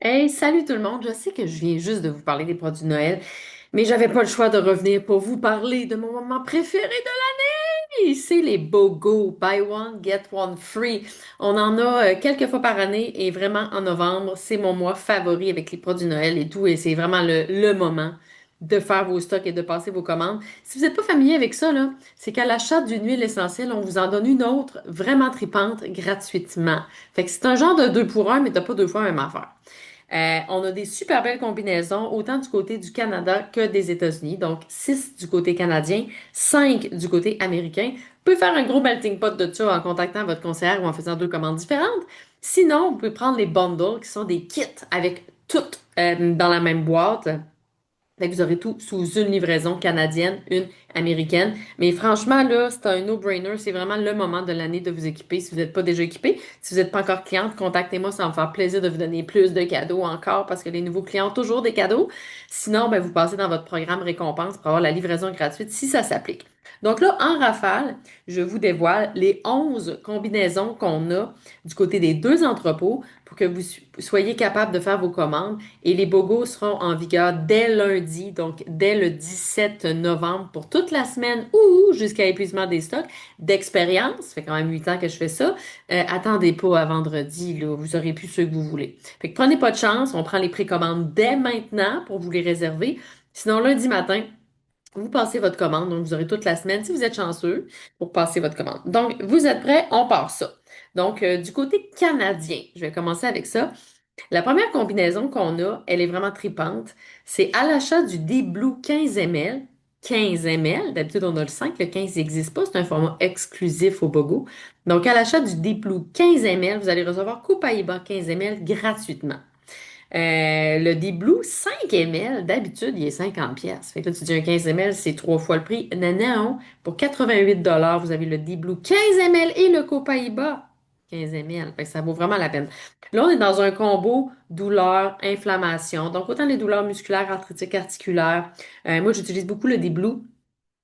Hey, salut tout le monde. Je sais que je viens juste de vous parler des produits de Noël, mais j'avais pas le choix de revenir pour vous parler de mon moment préféré de l'année. C'est les BOGO, Buy One, Get One Free. On en a quelques fois par année et vraiment en novembre, c'est mon mois favori avec les produits de Noël et tout, et c'est vraiment le moment de faire vos stocks et de passer vos commandes. Si vous n'êtes pas familier avec ça, là, c'est qu'à l'achat d'une huile essentielle, on vous en donne une autre vraiment tripante gratuitement. Fait que c'est un genre de deux pour un, mais t'as pas deux fois la même affaire. On a des super belles combinaisons, autant du côté du Canada que des États-Unis. Donc, 6 du côté canadien, 5 du côté américain. Vous pouvez faire un gros melting pot de ça en contactant votre conseillère ou en faisant deux commandes différentes. Sinon, vous pouvez prendre les bundles, qui sont des kits avec toutes dans la même boîte. Fait que vous aurez tout sous une livraison canadienne, une américaine. Mais franchement, là, c'est un no-brainer. C'est vraiment le moment de l'année de vous équiper si vous n'êtes pas déjà équipé. Si vous n'êtes pas encore cliente, contactez-moi. Ça va me faire plaisir de vous donner plus de cadeaux encore parce que les nouveaux clients ont toujours des cadeaux. Sinon, ben, vous passez dans votre programme récompense pour avoir la livraison gratuite si ça s'applique. Donc là, en rafale, je vous dévoile les 11 combinaisons qu'on a du côté des deux entrepôts pour que vous soyez capable de faire vos commandes. Et les BOGO seront en vigueur dès lundi, donc dès le 17 novembre pour toute la semaine ou jusqu'à épuisement des stocks d'expérience. Ça fait quand même 8 ans que je fais ça. Attendez pas à vendredi, là, vous aurez plus ce que vous voulez. Fait que prenez pas de chance, on prend les précommandes dès maintenant pour vous les réserver. Sinon, lundi matin, vous passez votre commande, donc vous aurez toute la semaine, si vous êtes chanceux, pour passer votre commande. Donc, vous êtes prêts? On part ça. Donc, du côté canadien, je vais commencer avec ça. La première combinaison qu'on a, elle est vraiment tripante. C'est à l'achat du D-Blue 15 ml. 15 ml, d'habitude on a le 5, le 15 n'existe pas, c'est un format exclusif au BOGO. Donc à l'achat du D-Blue 15 ml, vous allez recevoir Coupe Aïba 15 ml gratuitement. Le D-Blue 5 ml, d'habitude, il est 50 pièces. Fait que là, tu dis un 15 ml, c'est trois fois le prix. Non, non. Pour 88 vous avez le D-Blue 15 ml et le Copaiba 15 ml. Fait que ça vaut vraiment la peine. Là, on est dans un combo douleur, inflammation. Donc, autant les douleurs musculaires, arthritiques, articulaires. Moi, j'utilise beaucoup le D-Blue.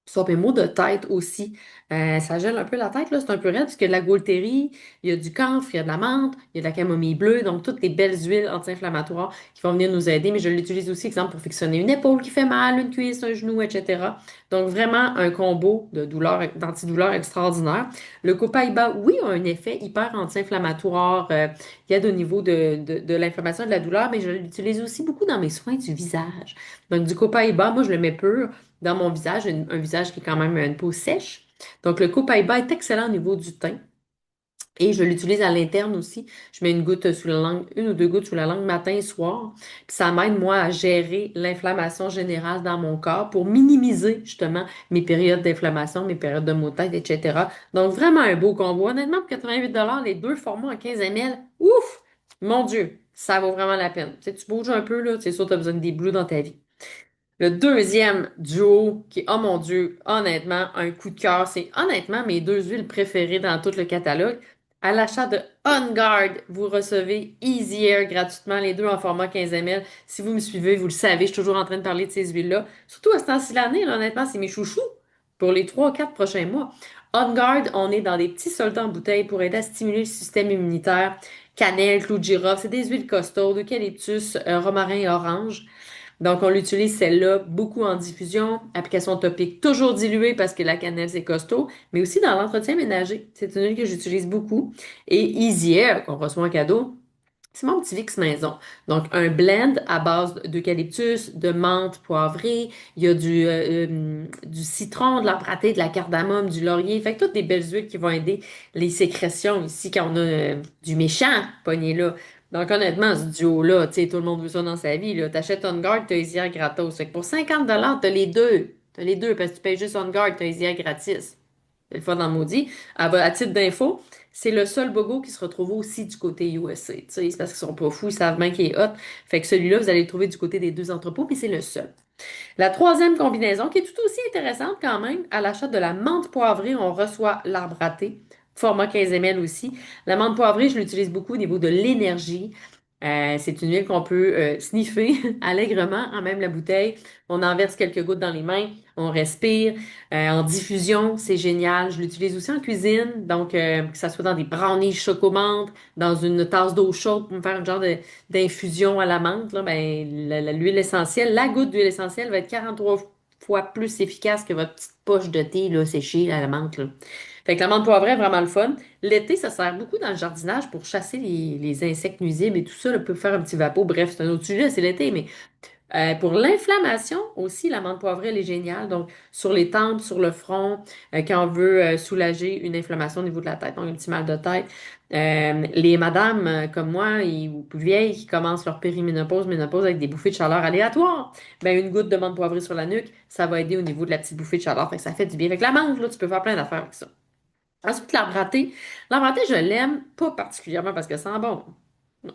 Sur mes maux de tête aussi. Ça gèle un peu la tête, là. C'est un peu raide parce qu'il y a de la gaultérie, il y a du camphre, il y a de la menthe, il y a de la camomille bleue, donc toutes les belles huiles anti-inflammatoires qui vont venir nous aider. Mais je l'utilise aussi, exemple, pour fictionner une épaule qui fait mal, une cuisse, un genou, etc. Donc vraiment un combo de douleur, d'antidouleur extraordinaire. Le Copaiba, oui, a un effet hyper anti-inflammatoire. Il y a au niveau de l'inflammation et de la douleur, mais je l'utilise aussi beaucoup dans mes soins du visage. Donc du Copaiba, moi, je le mets pur dans mon visage, un visage qui est quand même une peau sèche. Donc, le Copaiba est excellent au niveau du teint. Et je l'utilise à l'interne aussi. Je mets une goutte sous la langue, une ou deux gouttes sous la langue matin et soir. Puis ça m'aide, moi, à gérer l'inflammation générale dans mon corps pour minimiser, justement, mes périodes d'inflammation, mes périodes de maux de tête, etc. Donc, vraiment un beau combo. Honnêtement, pour 88 les deux formats en 15 ml, ouf! Mon Dieu, ça vaut vraiment la peine. Tu sais, tu bouges un peu, là, c'est sûr, tu as besoin des blues dans ta vie. Le deuxième duo qui, oh mon Dieu, honnêtement, un coup de cœur, c'est honnêtement mes deux huiles préférées dans tout le catalogue. À l'achat de On Guard, vous recevez Easy Air gratuitement, les deux en format 15 ml. Si vous me suivez, vous le savez, je suis toujours en train de parler de ces huiles-là. Surtout à ce temps-ci de l'année, là, honnêtement, c'est mes chouchous pour les 3 ou 4 prochains mois. On Guard, on est dans des petits soldats en bouteille pour aider à stimuler le système immunitaire. Cannelle, clou de girofle, c'est des huiles costaudes, eucalyptus, romarin et orange. Donc, on l'utilise celle-là beaucoup en diffusion, application topique toujours diluée parce que la cannelle, c'est costaud, mais aussi dans l'entretien ménager. C'est une huile que j'utilise beaucoup. Et Easy Air, qu'on reçoit en cadeau, c'est mon petit Vicks maison. Donc, un blend à base d'eucalyptus, de menthe poivrée, il y a du citron, de l'arbre à thé, de la cardamome, du laurier. Fait que toutes des belles huiles qui vont aider les sécrétions ici quand on a du méchant pogné là. Donc, honnêtement, ce duo-là, tu sais, tout le monde veut ça dans sa vie, là. T'achètes On Guard, t'as Easy Air gratos. Fait que pour 50 t'as les deux. T'as les deux parce que tu payes juste On Guard, t'as Easy Air gratis. C'est le fois dans le maudit. À titre d'info, c'est le seul BOGO qui se retrouve aussi du côté USA. Tu sais, c'est parce qu'ils sont pas fous, ils savent bien qu'il est hot. Fait que celui-là, vous allez le trouver du côté des deux entrepôts, puis c'est le seul. La troisième combinaison, qui est tout aussi intéressante quand même, à l'achat de la menthe poivrée, on reçoit l'arbre à thé, format 15 ml aussi. La menthe poivrée, je l'utilise beaucoup au niveau de l'énergie. C'est une huile qu'on peut sniffer allègrement en même la bouteille. On en verse quelques gouttes dans les mains, on respire. En diffusion, c'est génial. Je l'utilise aussi en cuisine, donc que ça soit dans des brownies chocomantes, dans une tasse d'eau chaude pour me faire un genre d'infusion à la menthe. Là, ben, l'huile essentielle, la goutte d'huile essentielle va être 43 fois plus efficace que votre petite poche de thé là, séchée à la menthe. Là. Fait que la menthe poivrée est vraiment le fun. L'été, ça sert beaucoup dans le jardinage pour chasser les insectes nuisibles et tout ça, là, peut faire un petit vapeau. Bref, c'est un autre sujet, c'est l'été, mais pour l'inflammation aussi, la menthe poivrée, elle est géniale. Donc, sur les tempes, sur le front, quand on veut soulager une inflammation au niveau de la tête, donc un petit mal de tête. Les madames comme moi ou plus vieilles qui commencent leur périménopause, ménopause avec des bouffées de chaleur aléatoires, ben une goutte de menthe poivrée sur la nuque, ça va aider au niveau de la petite bouffée de chaleur. Fait que ça fait du bien. Fait que la menthe, là, tu peux faire plein d'affaires avec ça. Ensuite, l'arbre raté. L'arbre raté, je l'aime pas particulièrement parce que ça sent bon. Non.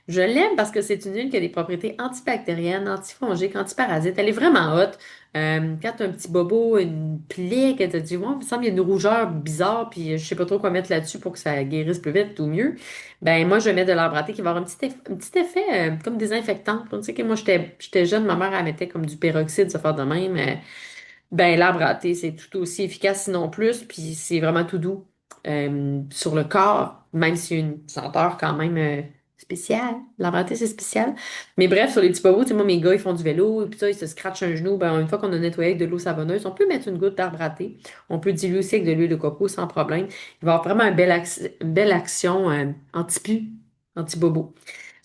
Je l'aime parce que c'est une huile qui a des propriétés antibactériennes, antifongiques, antiparasites. Elle est vraiment hot. Quand tu as un petit bobo, une plaie, que tu te dis, ouais, il me semble qu'il y a une rougeur bizarre, puis je sais pas trop quoi mettre là-dessus pour que ça guérisse plus vite ou mieux. Ben moi, je mets de l'arbre raté qui va avoir un petit effet comme désinfectant. Tu sais que moi, j'étais jeune, ma mère, elle mettait comme du peroxyde, ça fait de même. Ben, l'arbre à thé, c'est tout aussi efficace, sinon plus, puis c'est vraiment tout doux sur le corps, même s'il y a une senteur quand même spéciale. L'arbre à thé, c'est spécial. Mais bref, sur les petits bobos, tu sais, moi, mes gars, ils font du vélo, et puis ça, ils se scratchent un genou. Ben, une fois qu'on a nettoyé avec de l'eau savonneuse, on peut mettre une goutte d'arbre à thé. On peut diluer aussi avec de l'huile de coco sans problème. Il va y avoir vraiment une belle action anti-pu, anti-bobo.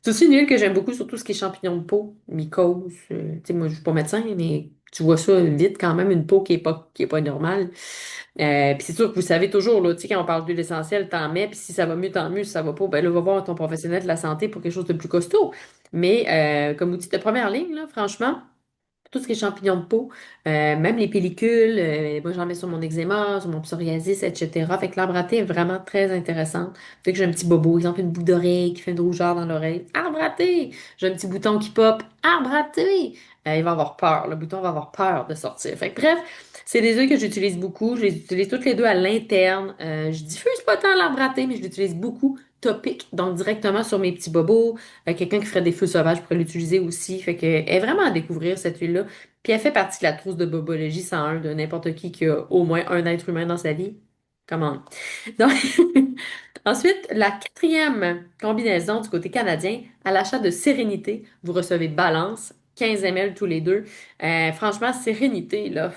C'est aussi une huile que j'aime beaucoup sur tout ce qui est champignons de peau, mycose. Tu sais, moi, je suis pas médecin, mais tu vois ça vite quand même, une peau qui est pas normale. Puis c'est sûr que vous savez toujours, là, tu sais, quand on parle d'huile essentielle, t'en mets, puis si ça va mieux, tant mieux. Si ça va pas, ben là, va voir ton professionnel de la santé pour quelque chose de plus costaud. Mais comme outil de première ligne, là, franchement, tout ce qui est champignons de peau, même les pellicules, moi j'en mets sur mon eczéma, sur mon psoriasis, etc. Fait que l'arbre à thé est vraiment très intéressante. Fait que j'ai un petit bobo, exemple une boucle d'oreille qui fait une rougeur dans l'oreille, arbre à thé! J'ai un petit bouton qui pop, arbre à thé! Il va avoir peur, le bouton va avoir peur de sortir. Fait que bref, c'est des huiles que j'utilise beaucoup. Je les utilise toutes les deux à l'interne. Je diffuse pas tant l'arbre à thé, mais je l'utilise beaucoup topique, donc directement sur mes petits bobos. Quelqu'un qui ferait des feux sauvages pourrait l'utiliser aussi. Fait que, elle est vraiment à découvrir, cette huile-là. Puis elle fait partie de la trousse de Bobologie 101 de n'importe qui a au moins un être humain dans sa vie. Comment? Donc, ensuite, la quatrième combinaison du côté canadien, à l'achat de Sérénité, vous recevez Balance, 15 ml tous les deux. Franchement, Sérénité, là,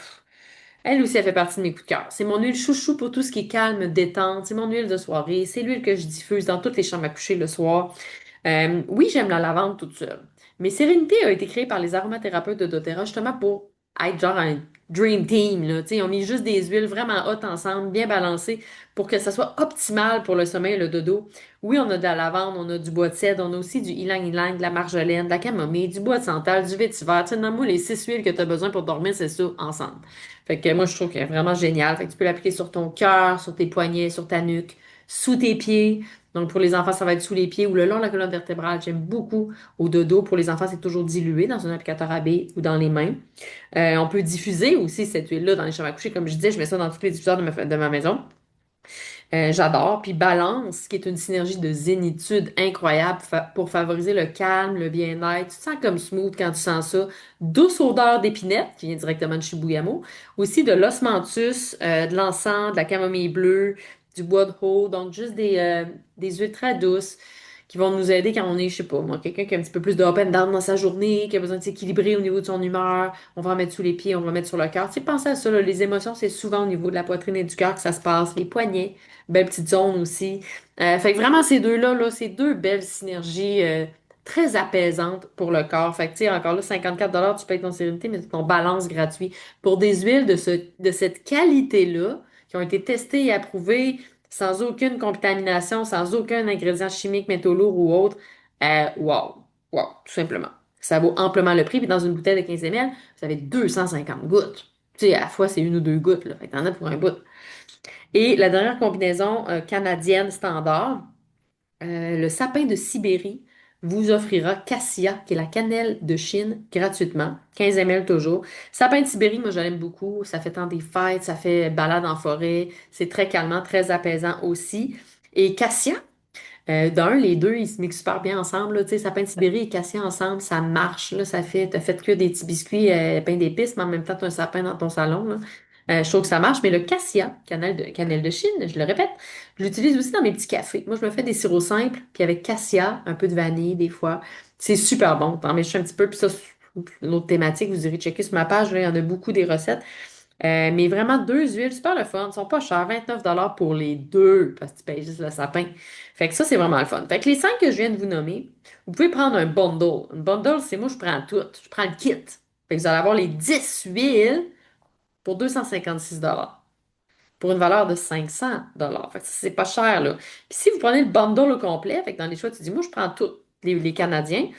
elle aussi, elle fait partie de mes coups de cœur. C'est mon huile chouchou pour tout ce qui est calme, détente. C'est mon huile de soirée. C'est l'huile que je diffuse dans toutes les chambres à coucher le soir. Oui, j'aime la lavande toute seule. Mais Sérénité a été créée par les aromathérapeutes de doTERRA justement pour être genre un dream team, là. Tu sais, ils ont mis juste des huiles vraiment hautes ensemble, bien balancées, pour que ça soit optimal pour le sommeil et le dodo. Oui, on a de la lavande, on a du bois de cèdre, on a aussi du ylang-ylang, de la marjolaine, de la camomille, du bois de santal, du vétiver. Tu sais, donne-moi les 6 huiles que tu as besoin pour dormir, c'est ça, ensemble. Fait que moi, je trouve qu'elle est vraiment géniale. Fait que tu peux l'appliquer sur ton cœur, sur tes poignets, sur ta nuque, sous tes pieds. Donc, pour les enfants, ça va être sous les pieds ou le long de la colonne vertébrale. J'aime beaucoup au dodo. Pour les enfants, c'est toujours dilué dans un applicateur à baie ou dans les mains. On peut diffuser aussi cette huile-là dans les chambres à coucher. Comme je disais, je mets ça dans tous les diffuseurs de ma maison. J'adore. Puis Balance, qui est une synergie de zénitude incroyable pour favoriser le calme, le bien-être. Tu te sens comme smooth quand tu sens ça. Douce odeur d'épinette, qui vient directement de Chibougamau. Aussi de l'osmanthus, de l'encens, de la camomille bleue, du bois de haut. Donc, juste des huiles très douces qui vont nous aider quand on est, je sais pas, moi, quelqu'un qui a un petit peu plus de up and down dans sa journée, qui a besoin de s'équilibrer au niveau de son humeur. On va en mettre sous les pieds, on va mettre sur le cœur. Tu sais, pensez à ça, là, les émotions, c'est souvent au niveau de la poitrine et du cœur que ça se passe. Les poignets. Belle petite zone aussi. Fait que vraiment, ces deux-là, là, c'est deux belles synergies très apaisantes pour le corps. Fait que, tu sais, encore là, 54 tu payes ton sérénité, mais c'est ton balance gratuit. Pour des huiles de cette qualité-là, qui ont été testées et approuvées sans aucune contamination, sans aucun ingrédient chimique, métaux lourds ou autre, wow, wow, tout simplement. Ça vaut amplement le prix. Puis dans une bouteille de 15 ml, vous avez 250 gouttes. Tu sais, à la fois, c'est une ou deux gouttes, là. Fait que t'en as pour un bout. Et la dernière combinaison canadienne standard, le sapin de Sibérie vous offrira Cassia, qui est la cannelle de Chine, gratuitement. 15 ml toujours. Sapin de Sibérie, moi, je l'aime beaucoup. Ça fait temps des fêtes, ça fait balade en forêt. C'est très calmant, très apaisant aussi. Et Cassia, D'un, les deux, ils se mixent super bien ensemble, là. Tu sais, sapin de Sibérie et cassia ensemble, ça marche, là. T'as fait que des petits biscuits pain d'épices, mais en même temps, t'as un sapin dans ton salon, là. Je trouve que ça marche, mais le cassia, cannelle de Chine, je le répète, je l'utilise aussi dans mes petits cafés. Moi, je me fais des sirops simples, puis avec cassia, un peu de vanille des fois. C'est super bon. T'en mets juste un petit peu, puis ça, c'est une autre thématique, vous irez checker sur ma page, là, il y en a beaucoup des recettes. Mais vraiment, deux huiles, super le fun. Ils sont pas chers, 29 $ pour les deux, parce que tu payes juste le sapin. Fait que ça, c'est vraiment le fun. Fait que les cinq que je viens de vous nommer, vous pouvez prendre un bundle. Un bundle, c'est moi, je prends tout. Je prends le kit. Fait que vous allez avoir les 10 huiles pour 256 $ pour une valeur de 500 $. Fait que ça, c'est pas cher, là. Puis si vous prenez le bundle au complet, fait que dans les choix, tu dis, moi, je prends tous les Canadiens,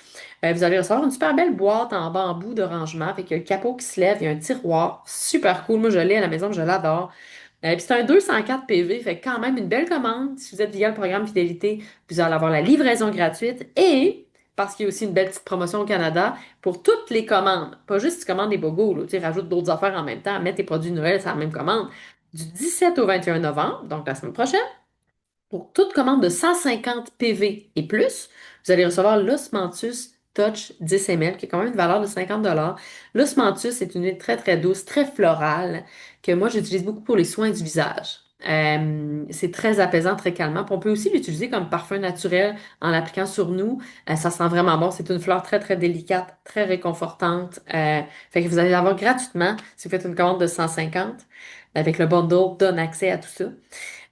vous allez recevoir une super belle boîte en bambou de rangement. Fait qu'il y a le capot qui se lève, il y a un tiroir, super cool. Moi, je l'ai à la maison, je l'adore. Puis c'est un 204 PV, fait que quand même une belle commande. Si vous êtes via le programme Fidélité, vous allez avoir la livraison gratuite et, parce qu'il y a aussi une belle petite promotion au Canada, pour toutes les commandes, pas juste tu commandes des bogos, là, tu sais, rajoute d'autres affaires en même temps, mets tes produits de Noël, c'est la même commande. Du 17 au 21 novembre, donc la semaine prochaine, pour toute commande de 150 PV et plus, vous allez recevoir l'Osmanthus Touch 10 ml, qui est quand même une valeur de 50 $. L'Osmanthus est une huile très, très douce, très florale, que moi, j'utilise beaucoup pour les soins du visage. C'est très apaisant, très calmant. Puis on peut aussi l'utiliser comme parfum naturel en l'appliquant sur nous. Ça sent vraiment bon. C'est une fleur très, très délicate, très réconfortante. Fait que vous allez l'avoir gratuitement si vous faites une commande de 150. Avec le bundle, donne accès à tout ça.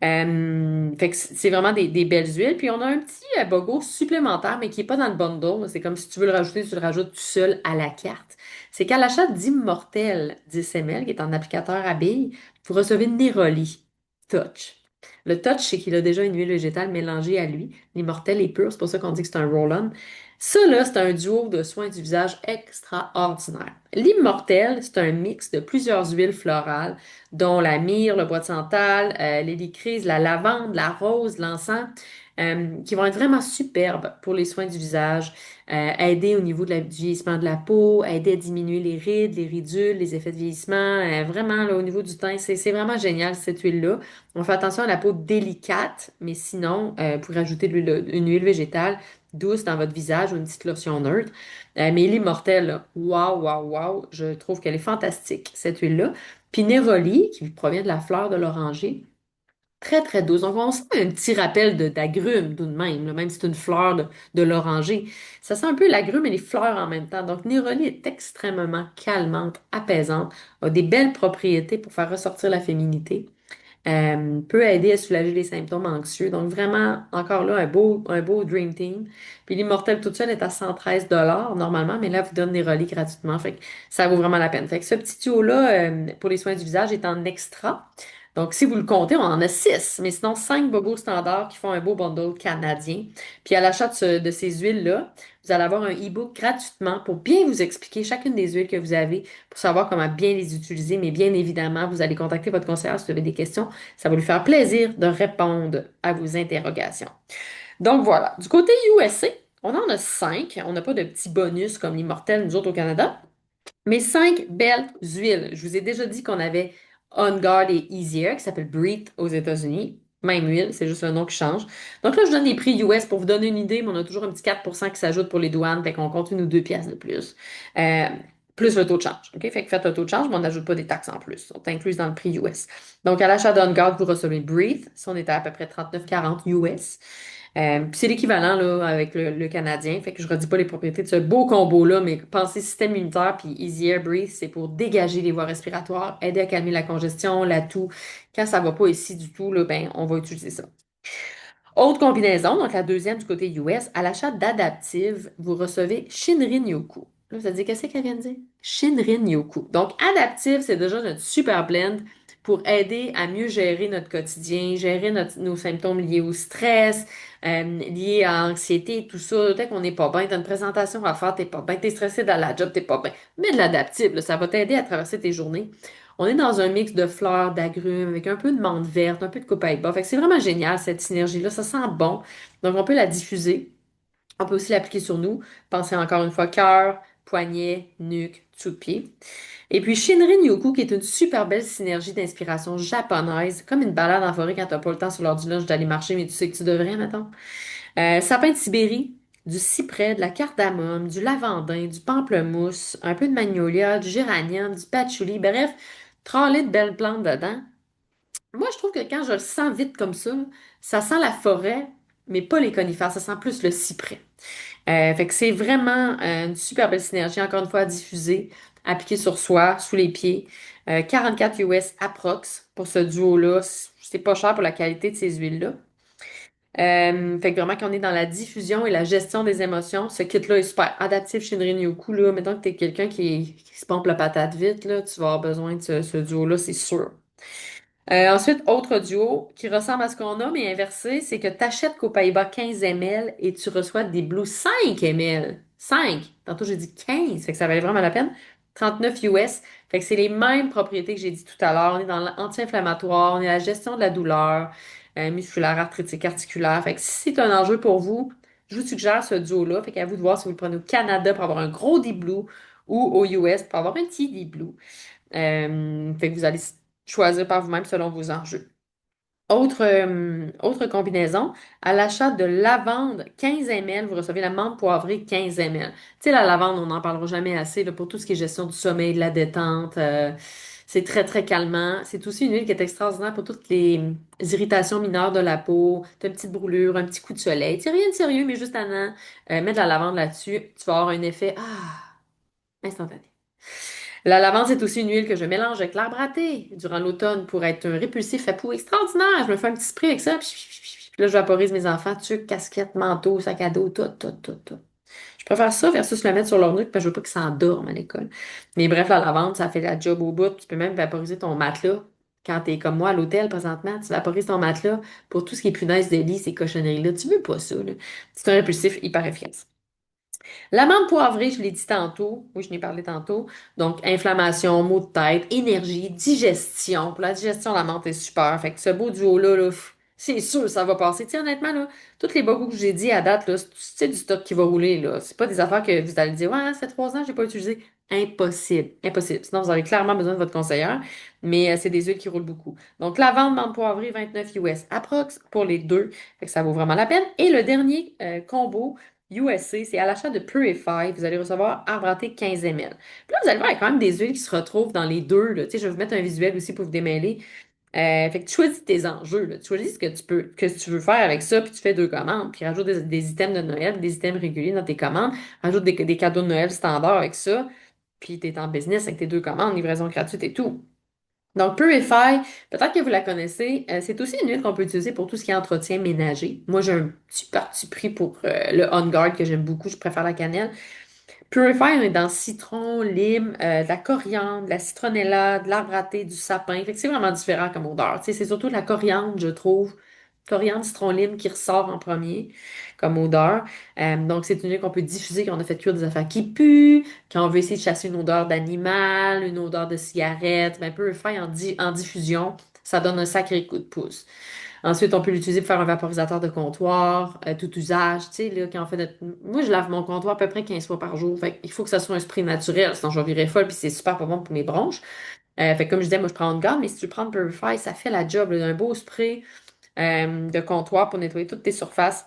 Fait que c'est vraiment des belles huiles. Puis on a un petit bogo supplémentaire, mais qui n'est pas dans le bundle. C'est comme si tu veux le rajouter, tu le rajoutes tout seul à la carte. C'est qu'à l'achat d'Immortel 10 ml, qui est un applicateur à billes, vous recevez Neroli Touch. Le Touch, c'est qu'il a déjà une huile végétale mélangée à lui. L'Immortel est pur, c'est pour ça qu'on dit que c'est un roll-on. Ça, là, c'est un duo de soins du visage extraordinaire. L'Immortel, c'est un mix de plusieurs huiles florales dont la myrrhe, le bois de santal, l'hélicryse, la lavande, la rose, l'encens, qui vont être vraiment superbes pour les soins du visage, aider au niveau du vieillissement de la peau, aider à diminuer les rides, les ridules, les effets de vieillissement, vraiment là, au niveau du teint, c'est vraiment génial cette huile-là. On fait attention à la peau délicate, mais sinon, pour rajouter une huile végétale douce dans votre visage ou une petite lotion neutre. Mais l'immortelle, là, waouh, waouh, waouh, je trouve qu'elle est fantastique, cette huile-là. Puis Neroli, qui provient de la fleur de l'oranger, très, très douce. Donc, on sent un petit rappel d'agrumes tout de même, là, même si c'est une fleur de l'oranger. Ça sent un peu l'agrume et les fleurs en même temps. Donc, Neroli est extrêmement calmante, apaisante, a des belles propriétés pour faire ressortir la féminité. Peut aider à soulager les symptômes anxieux. Donc, vraiment, encore là, un beau Dream Team. Puis l'immortel toute seule est à 113 $ normalement, mais là, vous donne des relais gratuitement. Fait que ça vaut vraiment la peine. Fait que ce petit tuyau-là, pour les soins du visage, est en extra. Donc, si vous le comptez, on en a 6, mais sinon 5 bobos standards qui font un beau bundle canadien. Puis à l'achat de ces huiles-là, vous allez avoir un e-book gratuitement pour bien vous expliquer chacune des huiles que vous avez pour savoir comment bien les utiliser. Mais bien évidemment, vous allez contacter votre conseillère si vous avez des questions. Ça va lui faire plaisir de répondre à vos interrogations. Donc voilà. Du côté USA, on en a 5. On n'a pas de petits bonus comme l'immortel, nous autres au Canada. Mes 5 belles huiles. Je vous ai déjà dit qu'on avait On Guard et Easier, qui s'appelle Breathe aux États-Unis. Même huile, c'est juste le nom qui change. Donc là, je donne les prix US pour vous donner une idée, mais on a toujours un petit 4% qui s'ajoute pour les douanes, fait qu'on compte une ou deux pièces de plus. Euh, plus le taux de change. OK? Fait que faites le taux de change, mais on n'ajoute pas des taxes en plus. On inclus dans le prix US. Donc, à l'achat d'On Guard, vous recevez Breathe. Ça, on était à peu près 39,40 US. Puis c'est l'équivalent là, avec le Canadien. Fait que je redis pas les propriétés de ce beau combo-là, mais pensez système immunitaire puis Easy Air Breathe, c'est pour dégager les voies respiratoires, aider à calmer la congestion, la toux. Quand ça va pas ici du tout, là, ben, on va utiliser ça. Autre combinaison, donc la deuxième du côté US, à l'achat d'Adaptive, vous recevez Shinrin Yoku. Là, vous allez dire, qu'est-ce qu'elle vient de dire? Shinrin Yoku. Donc, Adaptive, c'est déjà notre super blend pour aider à mieux gérer notre quotidien, gérer nos symptômes liés au stress, liés à l'anxiété, tout ça. Peut-être qu'on n'est pas bien, t'as une présentation à faire, t'es pas bien, t'es stressé dans la job, t'es pas bien. Mais de l'Adaptive, là, ça va t'aider à traverser tes journées. On est dans un mix de fleurs, d'agrumes, avec un peu de menthe verte, un peu de copaïba. Bas. Fait que c'est vraiment génial, cette synergie-là. Ça sent bon. Donc, on peut la diffuser. On peut aussi l'appliquer sur nous. Pensez encore une fois cœur, poignet, nuque, dessous de pied. Et puis Shinrin-yoku, qui est une super belle synergie d'inspiration japonaise, comme une balade en forêt quand t'as pas le temps sur l'heure du lunch d'aller marcher, mais tu sais que tu devrais, mettons. Sapin de Sibérie, du cyprès, de la cardamome, du lavandin, du pamplemousse, un peu de magnolia, du géranium, du patchouli, bref, trolley de belles plantes dedans. Moi, je trouve que quand je le sens vite comme ça sent la forêt, mais pas les conifères, ça sent plus le cyprès. Fait que c'est vraiment une super belle synergie, encore une fois, à diffuser, appliquer sur soi, sous les pieds. 44 US approx pour ce duo-là. C'est pas cher pour la qualité de ces huiles-là. Fait que vraiment, quand on est dans la diffusion et la gestion des émotions, ce kit-là est super adaptif chez Yoku. Là. Mettons que t'es quelqu'un qui se pompe la patate vite, là, tu vas avoir besoin de ce duo-là, c'est sûr. Ensuite, autre duo qui ressemble à ce qu'on a, mais inversé, c'est que tu achètes qu'aux Pays-Bas 15 ml et tu reçois des Blue 5 ml. 5. Tantôt, j'ai dit 15, fait que ça valait vraiment la peine. 39 US. Fait que c'est les mêmes propriétés que j'ai dit tout à l'heure. On est dans l'anti-inflammatoire, on est dans la gestion de la douleur, musculaire, arthritique, articulaire. Fait que si c'est un enjeu pour vous, je vous suggère ce duo-là. Fait qu'à vous de voir si vous le prenez au Canada pour avoir un gros Deep Blue ou aux US pour avoir un petit Deep Blue. Fait que vous allez choisir par vous-même selon vos enjeux. Autre combinaison, à l'achat de lavande 15 ml, vous recevez la menthe poivrée 15 ml. Tu sais, la lavande, on n'en parlera jamais assez là, pour tout ce qui est gestion du sommeil, de la détente. C'est très, très calmant. C'est aussi une huile qui est extraordinaire pour toutes les irritations mineures de la peau. T'as une petite brûlure, un petit coup de soleil. C'est rien de sérieux, mais juste un mettre de la lavande là-dessus, tu vas avoir un effet instantané. La lavande, c'est aussi une huile que je mélange avec l'arbre à thé durant l'automne pour être un répulsif à peau extraordinaire. Je me fais un petit spray avec ça. Puis là, je vaporise mes enfants, tuque, casquette, manteau, sac à dos, tout, tout, tout, tout. Je préfère ça versus le mettre sur leur nuque parce que je veux pas qu'ils s'endorment à l'école. Mais bref, la lavande, ça fait la job au bout. Tu peux même vaporiser ton matelas. Quand t'es comme moi à l'hôtel présentement, tu vaporises ton matelas pour tout ce qui est punaise de lit, ces cochonneries-là. Tu veux pas ça, là. C'est un répulsif hyper efficace. L'amande poivrée, je l'ai dit tantôt, oui, je n'ai parlé tantôt. Donc, inflammation, maux de tête, énergie, digestion. Pour la digestion, la menthe est super. Fait que ce beau duo-là, là, c'est sûr, ça va passer. Tu sais, honnêtement, là, toutes les bobos que j'ai dit à date, là, c'est du stock qui va rouler, là. C'est pas des affaires que vous allez dire, ouais, ça fait 3 ans, j'ai pas utilisé. Impossible. Impossible. Sinon, vous avez clairement besoin de votre conseillère. Mais c'est des huiles qui roulent beaucoup. Donc, lavande, menthe poivrée, 29 US. Approx pour les deux. Fait que ça vaut vraiment la peine. Et le dernier combo, USC, c'est à l'achat de Purify, vous allez recevoir arbre à thé 15 ml. Puis là, vous allez voir, il y a quand même des huiles qui se retrouvent dans les deux, là. Tu sais, je vais vous mettre un visuel aussi pour vous démêler. Fait que tu choisis tes enjeux, là. Tu choisis ce que tu veux faire avec ça, puis tu fais deux commandes, puis rajoute des items de Noël, des items réguliers dans tes commandes, rajoute des cadeaux de Noël standards avec ça, puis tu es en business avec tes deux commandes, livraison gratuite et tout. Donc, Purify, peut-être que vous la connaissez, c'est aussi une huile qu'on peut utiliser pour tout ce qui est entretien ménager. Moi, j'ai un petit parti pris pour le On Guard que j'aime beaucoup, je préfère la cannelle. Purify, on est dans citron, lime, de la coriandre, de la citronnella, de l'arbre à thé, du sapin. Fait que c'est vraiment différent comme odeur. Tu sais, c'est surtout de la coriandre, je trouve. Coriandre, citron, lime qui ressort en premier comme odeur. Donc, c'est une huile qu'on peut diffuser quand on a fait cuire des affaires qui puent, quand on veut essayer de chasser une odeur d'animal, une odeur de cigarette. Ben, Purify en diffusion, ça donne un sacré coup de pouce. Ensuite, on peut l'utiliser pour faire un vaporisateur de comptoir, tout usage. Tu sais, là, quand on fait notre... Moi, je lave mon comptoir à peu près 15 fois par jour. Fait il faut que ça soit un spray naturel, sinon je vais virer folle, puis c'est super pas bon pour mes bronches. Fait que comme je disais, moi, je prends une gamme, mais si tu prends le Purify, ça fait la job, là, un beau spray de comptoir pour nettoyer toutes tes surfaces.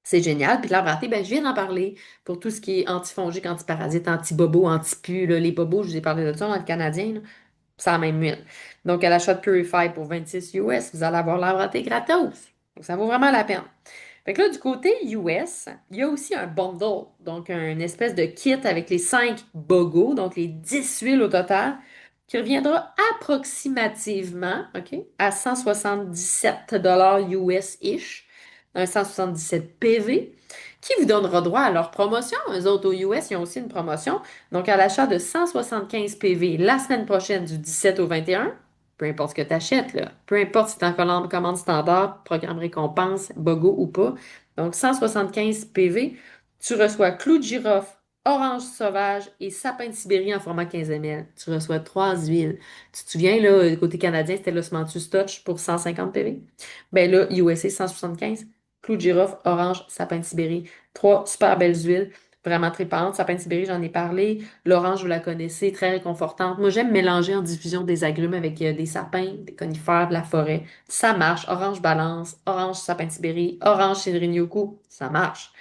C'est génial. Puis l'arbre à thé, ben, je viens d'en parler pour tout ce qui est antifongique, antiparasite, anti-bobo, anti-pu. Là, les bobos, je vous ai parlé de ça dans le Canadien. Là. C'est la même huile. Donc, à l'achat de Purify pour 26 US, vous allez avoir l'arbre à thé gratos. Donc, ça vaut vraiment la peine. Fait que là, du côté US, il y a aussi un bundle, donc une espèce de kit avec les 5 bogos, donc les 10 huiles au total, qui reviendra approximativement, OK, à 177 US-ish, un 177 PV, qui vous donnera droit à leur promotion. Eux autres, aux US, ils ont aussi une promotion. Donc, à l'achat de 175 PV la semaine prochaine du 17 au 21, peu importe ce que tu achètes, là. Peu importe si tu es en commande standard, programme récompense, BOGO ou pas. Donc, 175 PV, tu reçois clou de girofle, orange sauvage et sapin de Sibérie en format 15 ml. Tu reçois 3 huiles. Tu te souviens, là, côté canadien, c'était l'osmanthus touch pour 150 PV. Ben là, USA 175, clou de girofle, orange, sapin de Sibérie. Trois super belles huiles. Vraiment tripante. Sapin de Sibérie, j'en ai parlé. L'orange, vous la connaissez, très réconfortante. Moi, j'aime mélanger en diffusion des agrumes avec des sapins, des conifères, de la forêt. Ça marche. Orange balance, orange sapin de Sibérie, orange Shinrin-yoku, ça marche.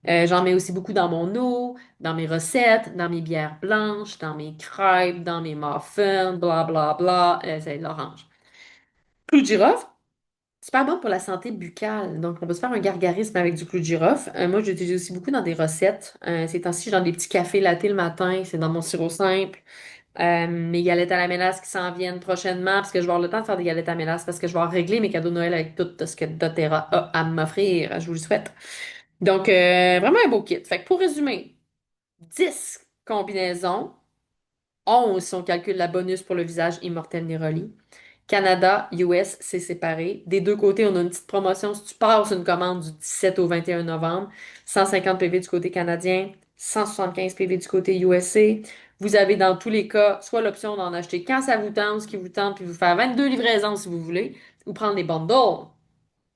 J'en mets aussi beaucoup dans mon eau, dans mes recettes, dans mes bières blanches, dans mes crêpes, dans mes muffins, bla bla bla. C'est de l'orange. Clou de girofle, super bon pour la santé buccale. Donc, on peut se faire un gargarisme avec du clou de girofle. Moi, j'utilise aussi beaucoup dans des recettes. Ces temps-ci, j'ai dans des petits cafés latte le matin. C'est dans mon sirop simple. Mes galettes à la mélasse qui s'en viennent prochainement parce que je vais avoir le temps de faire des galettes à mélasse parce que je vais avoir réglé mes cadeaux de Noël avec tout ce que doTERRA a à m'offrir. Je vous le souhaite. Donc, vraiment un beau kit. Fait que pour résumer, 10 combinaisons, 11 si on calcule la bonus pour le visage immortel Neroli. Canada, US, c'est séparé. Des deux côtés, on a une petite promotion. Si tu passes une commande du 17 au 21 novembre, 150 PV du côté canadien, 175 PV du côté USA. Vous avez dans tous les cas soit l'option d'en acheter quand ça vous tente, ce qui vous tente, puis vous faire 22 livraisons si vous voulez, ou prendre les bundles,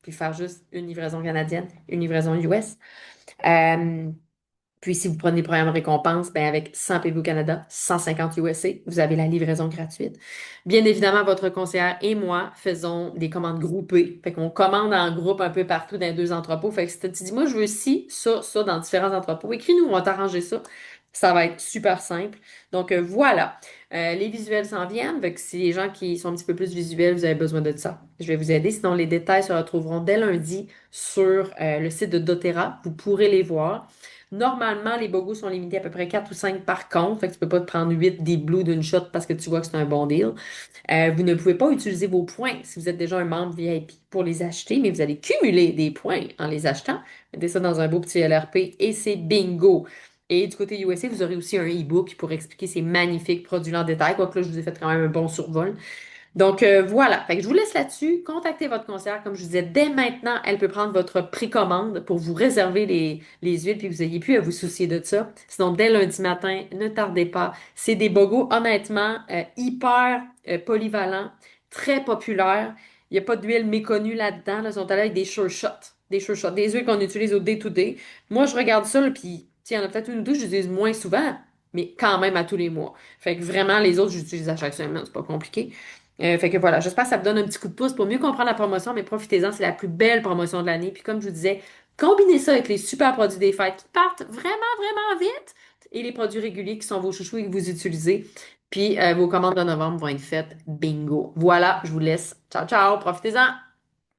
puis faire juste une livraison canadienne, une livraison US. Euh, puis si vous prenez le programme récompense, ben avec 100 PV au Canada, 150 USA, vous avez la livraison gratuite. Bien évidemment, votre conseillère et moi faisons des commandes groupées. Fait qu'on commande en groupe un peu partout dans les deux entrepôts. Fait que si tu dis, moi, je veux ci, ça dans différents entrepôts, écris-nous, on va t'arranger ça. Ça va être super simple. Donc voilà. Les visuels s'en viennent. Fait que si les gens qui sont un petit peu plus visuels, vous avez besoin de ça. Je vais vous aider. Sinon, les détails se retrouveront dès lundi sur le site de doTERRA. Vous pourrez les voir. Normalement, les bogos sont limités à peu près 4 ou 5 par compte. Fait que tu peux pas te prendre 8 des Blue d'une shot parce que tu vois que c'est un bon deal. Vous ne pouvez pas utiliser vos points si vous êtes déjà un membre VIP pour les acheter, mais vous allez cumuler des points en les achetant. Mettez ça dans un beau petit LRP et c'est bingo. Et du côté USA, vous aurez aussi un e-book pour expliquer ces magnifiques produits en détail. Quoique là, je vous ai fait quand même un bon survol. Donc voilà, fait que je vous laisse là-dessus. Contactez votre conseillère. Comme je vous disais, dès maintenant, elle peut prendre votre précommande pour vous réserver les huiles puis vous n'ayez plus à vous soucier de ça. Sinon, dès lundi matin, ne tardez pas. C'est des bogos, honnêtement, hyper polyvalents, très populaires. Il n'y a pas d'huile méconnue là-dedans. Là, ils sont allés avec des sure shots. Des sure shots, des huiles qu'on utilise au day-to-day. Moi, je regarde ça, là, puis il y en a peut-être une ou deux, je l'utilise moins souvent, mais quand même à tous les mois. Fait que vraiment, les autres, j'utilise à chaque semaine, c'est pas compliqué. Fait que voilà, j'espère que ça vous donne un petit coup de pouce pour mieux comprendre la promotion, mais profitez-en, c'est la plus belle promotion de l'année. Puis comme je vous disais, combinez ça avec les super produits des fêtes qui partent vraiment, vraiment vite et les produits réguliers qui sont vos chouchous et que vous utilisez. Puis vos commandes de novembre vont être faites. Bingo. Voilà, je vous laisse. Ciao, ciao, profitez-en.